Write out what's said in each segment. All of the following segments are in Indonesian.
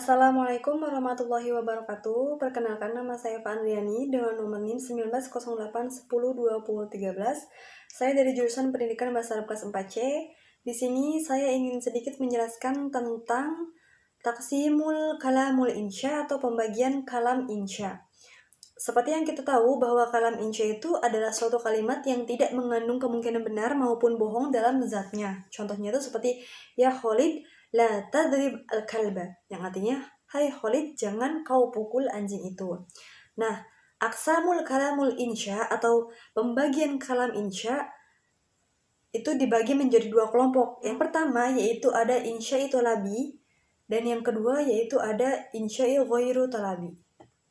Assalamualaikum warahmatullahi wabarakatuh. Perkenalkan, nama saya Pak Andriani dengan nomor NIM 1908102013. Saya dari jurusan Pendidikan Bahasa Arab kelas 4C. Di sini saya ingin sedikit menjelaskan tentang taksimul kalamul insya atau pembagian kalam insya. Seperti yang kita tahu bahwa kalam insya itu adalah suatu kalimat yang tidak mengandung kemungkinan benar maupun bohong dalam zatnya. Contohnya itu seperti ya Khalid la tadrib al-kalba, yang artinya hai Khalid, jangan kau pukul anjing itu. Nah, aksamul kalamul insya atau pembagian kalam insya itu dibagi menjadi dua kelompok. Yang pertama yaitu ada insya'i thalabi dan yang kedua yaitu ada insya'i ghairu thalabi.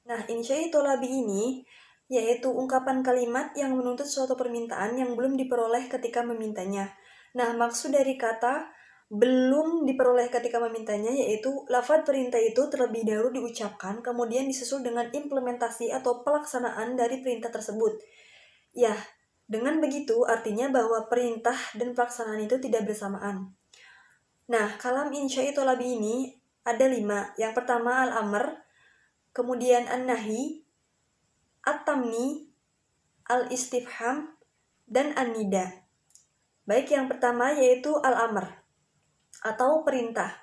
Nah, insya'i thalabi ini yaitu ungkapan kalimat yang menuntut suatu permintaan yang belum diperoleh ketika memintanya. Nah, maksud dari kata belum diperoleh ketika memintanya yaitu lafaz perintah itu terlebih dahulu diucapkan, kemudian disusul dengan implementasi atau pelaksanaan dari perintah tersebut. Ya, dengan begitu artinya bahwa perintah dan pelaksanaan itu tidak bersamaan. Nah, kalam insya'i thalabi ini ada 5. Yang pertama al-amr, kemudian an-nahi, at-tamni, al-istifham, dan an-nida. Baik, yang pertama yaitu al-amr atau perintah.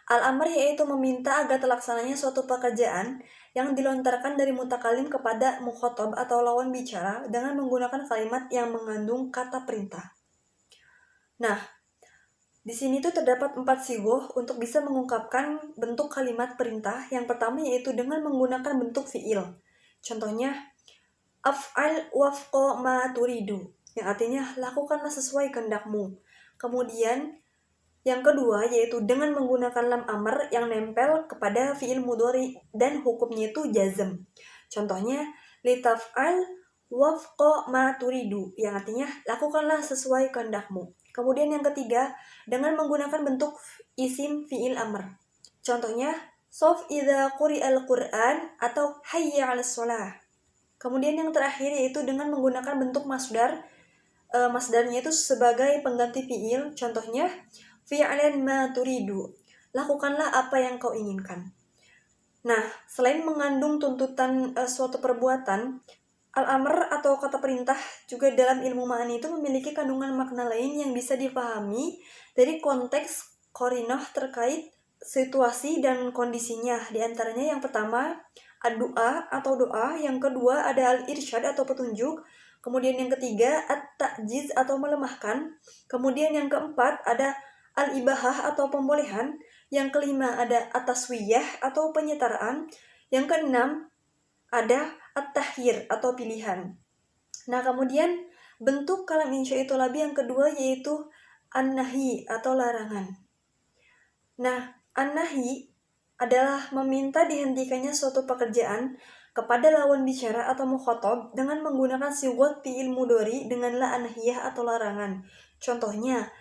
Al-amr yaitu meminta agar terlaksananya suatu pekerjaan yang dilontarkan dari mutakalim kepada mukhotob atau lawan bicara dengan menggunakan kalimat yang mengandung kata perintah. Nah, di sini tuh terdapat 4 sigoh untuk bisa mengungkapkan bentuk kalimat perintah. Yang pertama yaitu dengan menggunakan bentuk fi'il. Contohnya, af'al wafqa ma turidu, yang artinya lakukanlah sesuai kehendakmu. Kemudian, yang kedua yaitu dengan menggunakan lam amr yang nempel kepada fi'il mudhari dan hukumnya itu jazm. Contohnya, litaf'al wafqa ma turidu, yang artinya lakukanlah sesuai kehendakmu. Kemudian yang ketiga, dengan menggunakan bentuk isim fi'il amr. Contohnya, sof idza quri'al Qur'an atau hayya 'alas shalah. Kemudian yang terakhir yaitu dengan menggunakan bentuk masdar. Masdarnya itu sebagai pengganti fi'il. Contohnya, fi'lan ma turidu, lakukanlah apa yang kau inginkan. Nah, selain mengandung tuntutan suatu perbuatan, al-amr atau kata perintah juga dalam ilmu ma'ani itu memiliki kandungan makna lain yang bisa dipahami dari konteks qarinah terkait situasi dan kondisinya. Di antaranya yang pertama, ad-du'a atau doa, yang kedua ada al-irsyad atau petunjuk, kemudian yang ketiga at-ta'jiz atau melemahkan, kemudian yang keempat ada al-ibahah atau pembolehan, yang kelima ada at-taswiyah atau penyetaraan, yang keenam ada at-tahyir atau pilihan. Nah, kemudian bentuk kalam insya'i thalabi yang kedua yaitu an-nahi atau larangan. Nah, an-nahi adalah meminta dihentikannya suatu pekerjaan kepada lawan bicara atau mukhotob dengan menggunakan sigot fi'il mudhari dengan la anhiyah atau larangan. Contohnya,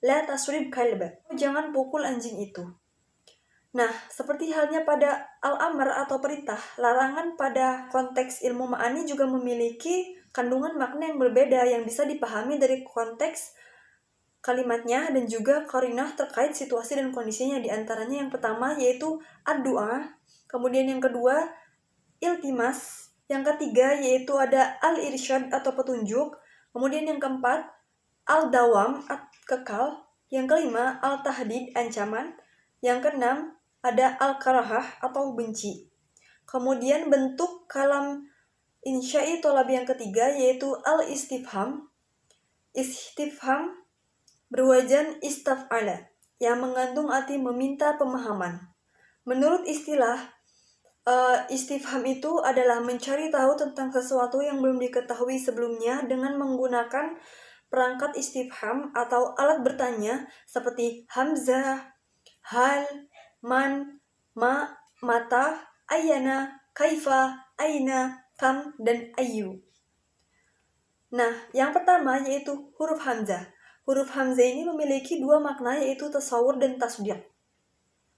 la tasrib kalba, jangan pukul anjing itu. Nah, seperti halnya pada al-amr atau perintah, larangan pada konteks ilmu ma'ani juga memiliki kandungan makna yang berbeda yang bisa dipahami dari konteks kalimatnya dan juga qarinah terkait situasi dan kondisinya. Di antaranya yang pertama yaitu ad-du'a, kemudian yang kedua iltimas, yang ketiga yaitu ada al-irsyad atau petunjuk, kemudian yang keempat al-dawam, kekal, yang kelima al-tahdid, ancaman, yang keenam ada al-karahah atau benci. Kemudian bentuk kalam insya'i thalabi yang ketiga yaitu al-istifham. Istifham berwajan istaf'ala yang mengandung arti meminta pemahaman. Menurut istilah, istifham itu adalah mencari tahu tentang sesuatu yang belum diketahui sebelumnya dengan menggunakan perangkat istifham atau alat bertanya seperti hamzah, hal, man, ma, mata, ayana, kaifa, aina, kam, dan ayu. Nah, yang pertama yaitu huruf hamzah. Huruf hamzah ini memiliki dua makna yaitu tasawur dan tasdiq.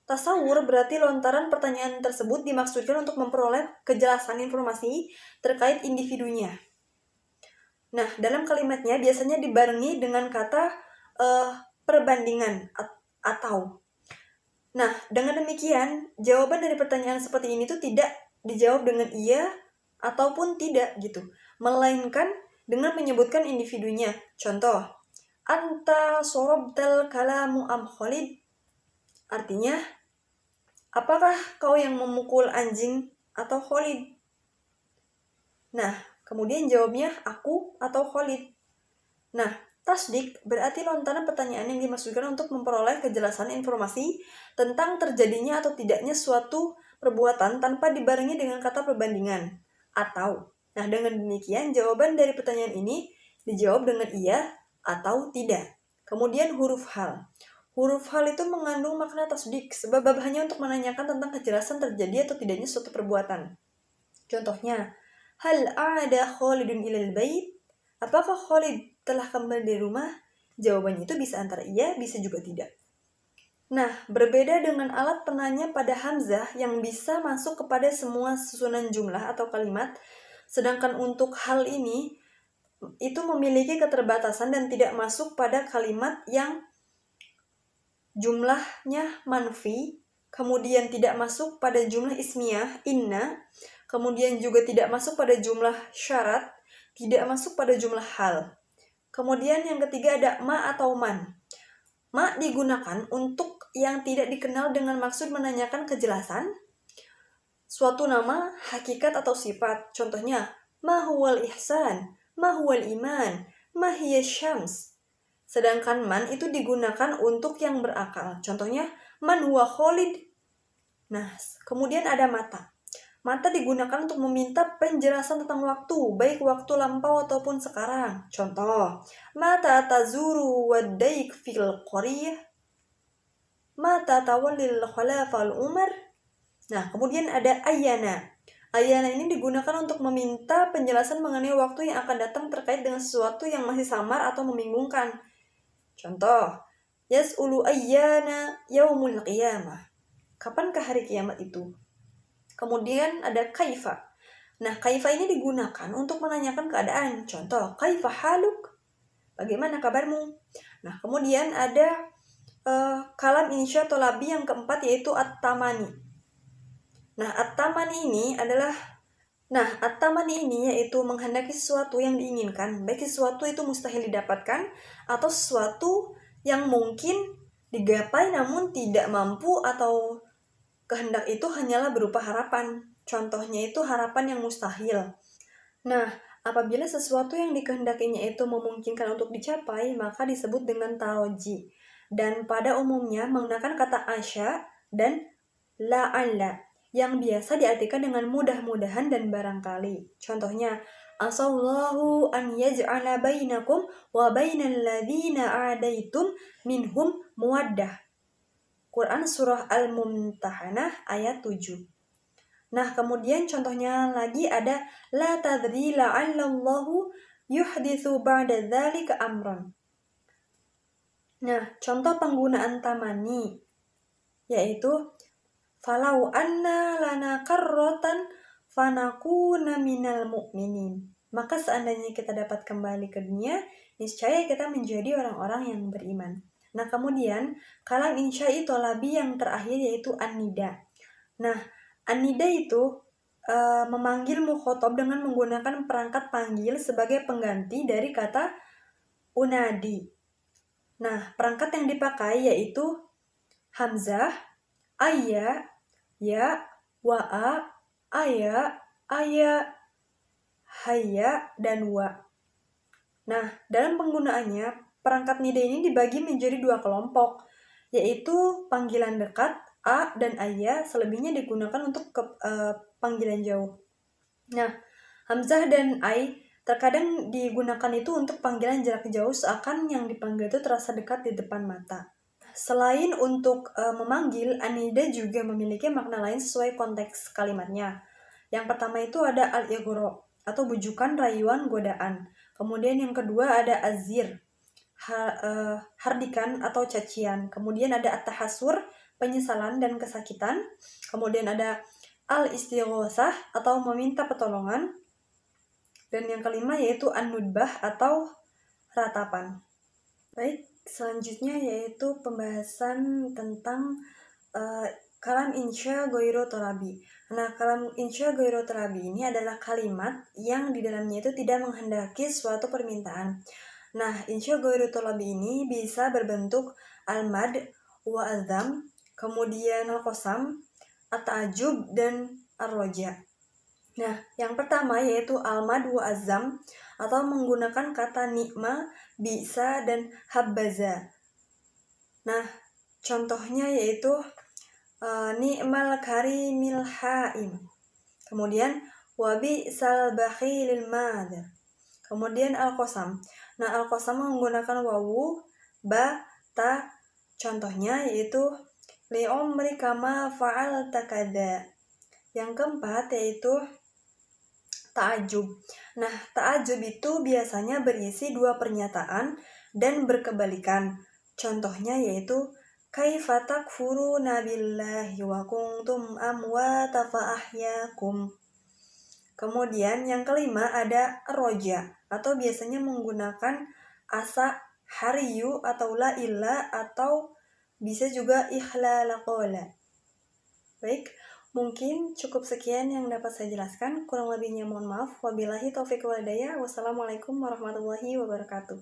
Tasawur berarti lontaran pertanyaan tersebut dimaksudkan untuk memperoleh kejelasan informasi terkait individunya. Nah, dalam kalimatnya biasanya dibarengi dengan kata perbandingan atau. Nah, dengan demikian, jawaban dari pertanyaan seperti ini tuh tidak dijawab dengan iya ataupun tidak gitu. Melainkan dengan menyebutkan individunya. Contoh, anta sorobtal kalamu am Khalid. Artinya, apakah kau yang memukul anjing atau Khalid? Nah, kemudian jawabnya aku atau Khalid. Nah, tasdik berarti lontaran pertanyaan yang dimaksudkan untuk memperoleh kejelasan informasi tentang terjadinya atau tidaknya suatu perbuatan tanpa dibarengi dengan kata perbandingan. Atau, nah dengan demikian jawaban dari pertanyaan ini dijawab dengan iya atau tidak. Kemudian huruf hal. Huruf hal itu mengandung makna tasdik sebab hanya untuk menanyakan tentang kejelasan terjadi atau tidaknya suatu perbuatan. Contohnya, hal ada Khalidun ilal bait? Apakah Khalid telah kembali dari rumah? Jawabannya itu bisa antara iya, bisa juga tidak. Nah, berbeda dengan alat penanya pada hamzah yang bisa masuk kepada semua susunan jumlah atau kalimat, sedangkan untuk hal ini itu memiliki keterbatasan dan tidak masuk pada kalimat yang jumlahnya manfi, kemudian tidak masuk pada jumlah ismiyah, inna, kemudian juga tidak masuk pada jumlah syarat, tidak masuk pada jumlah hal. Kemudian yang ketiga ada ma atau man. Ma digunakan untuk yang tidak dikenal dengan maksud menanyakan kejelasan suatu nama, hakikat atau sifat. Contohnya, ma huwal ihsan, ma huwal iman, ma hiya syams. Sedangkan man itu digunakan untuk yang berakal. Contohnya, man huwa Khalid. Nah, kemudian ada mata. Mata digunakan untuk meminta penjelasan tentang waktu, baik waktu lampau ataupun sekarang. Contoh, mata tazuru wadaik fil qariyah, mata tawallil khalafal umar. Nah, kemudian ada ayana. Ayana ini digunakan untuk meminta penjelasan mengenai waktu yang akan datang terkait dengan sesuatu yang masih samar atau membingungkan. Contoh, yas'ulu ayyana yaumul qiyamah. Kapankah hari kiamat itu? Kemudian ada kaifa. Nah, kaifa ini digunakan untuk menanyakan keadaan. Contoh, kaifa haluk? Bagaimana kabarmu? Nah, kemudian ada kalam insya atau labi yang keempat yaitu at-tamani. Nah, at-tamani ini yaitu menghendaki sesuatu yang diinginkan, baik sesuatu itu mustahil didapatkan atau sesuatu yang mungkin digapai namun tidak mampu atau kehendak itu hanyalah berupa harapan. Contohnya itu harapan yang mustahil. Nah, apabila sesuatu yang dikehendakinya itu memungkinkan untuk dicapai, maka disebut dengan taroji. Dan pada umumnya menggunakan kata asya dan la'alla yang biasa diartikan dengan mudah-mudahan dan barangkali. Contohnya, asallahu an yaj'ala bainakum wa bainal ladzina adaitum minhum muwaddah. Quran Surah Al-Mumtahanah ayat 7. Nah, kemudian contohnya lagi ada la tadri la'allallahu yuhditsu ba'da dzalika amran. Nah, contoh penggunaan tamani yaitu falau anna lana karrotan fanakuna minal mu'minin. Maka seandainya kita dapat kembali ke dunia, niscaya kita menjadi orang-orang yang beriman. Nah, kemudian kalam insya'i tholabi yang terakhir yaitu an-nida. Nah, an-nida itu memanggil mukhotob dengan menggunakan perangkat panggil sebagai pengganti dari kata unadi. Nah, perangkat yang dipakai yaitu hamzah, ayya, ya, wa'a, aya, hayya, dan wa. Nah, dalam penggunaannya, perangkat nida ini dibagi menjadi dua kelompok, yaitu panggilan dekat, a dan ayya, selebihnya digunakan untuk panggilan jauh. Nah, hamzah dan ai terkadang digunakan itu untuk panggilan jarak jauh seakan yang dipanggil itu terasa dekat di depan mata. Selain untuk memanggil, anida juga memiliki makna lain sesuai konteks kalimatnya. Yang pertama itu ada al-ighra atau bujukan, rayuan, godaan. Kemudian yang kedua ada azir, hardikan atau cacian. Kemudian ada at-tahassur, penyesalan dan kesakitan. Kemudian ada al-istighosah atau meminta pertolongan. Dan yang kelima yaitu an-nudbah atau ratapan. Baik, selanjutnya yaitu pembahasan tentang kalam insya goiro tolabi. Nah, kalam insya goiro tolabi ini adalah kalimat yang di dalamnya itu tidak menghendaki suatu permintaan. Nah, insya goiro tolabi ini bisa berbentuk al-mad, wa azam, kemudian al-qasam, at-ta'ajub, dan ar-roja. Nah, yang pertama yaitu al-mad wa azam atau menggunakan kata nikma, bisa, dan habbaza. Nah, contohnya yaitu ni'mal karimil haim. Kemudian wabi sal bakhilil madar. Kemudian al-qasam. Nah, al-qasam menggunakan wawu, ba, ta. Contohnya yaitu li'umri kama fa'alta kada. Yang keempat yaitu ta'ajub. Nah, ta'ajub itu biasanya berisi dua pernyataan dan berkebalikan. Contohnya yaitu kaifa takfuruna billahi wa kuntum amwata fa ahyakum. Kemudian yang kelima ada roja atau biasanya menggunakan asa, hariyu atau la illa atau bisa juga ikhlala qola. Baik, mungkin cukup sekian yang dapat saya jelaskan. Kurang lebihnya mohon maaf. Wabillahi taufiq wal hidayah. Wassalamualaikum warahmatullahi wabarakatuh.